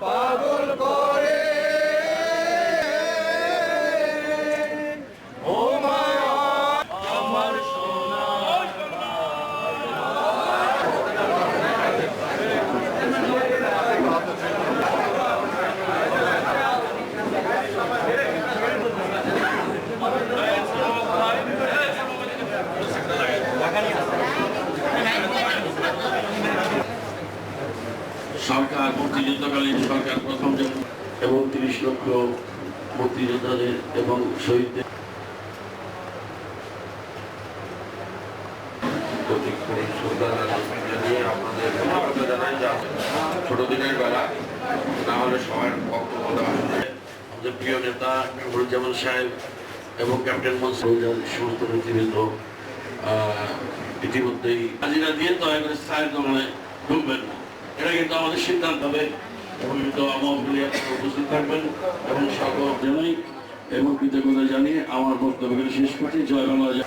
পাগল করে ও মা আমার সোনা সরকার মুক্তিযুদ্ধকালীন সরকার প্রথম এবং ৩০ লক্ষ মুক্তিযোদ্ধাদের এবং শহীদদের ছোট দিনের বেলা না হলে সবার বক্তব্য দেওয়া আমাদের প্রিয় নেতা নুরুজ্জামান সাহেব এবং ক্যাপ্টেন মনসুর সমস্ত নেতৃবৃন্দ ইতিমধ্যেই হাজিরা দিয়ে দয়া করে চায়ের দোকানে ঢুকবেন না। এটা কিন্তু আমাদের সিদ্ধান্ত হবে এবং উপস্থিত থাকবেন এবং সকল জানাই এবং কৃতজ্ঞতা জানিয়ে আমার বক্তব্য শেষ করছি। জয় বাংলা।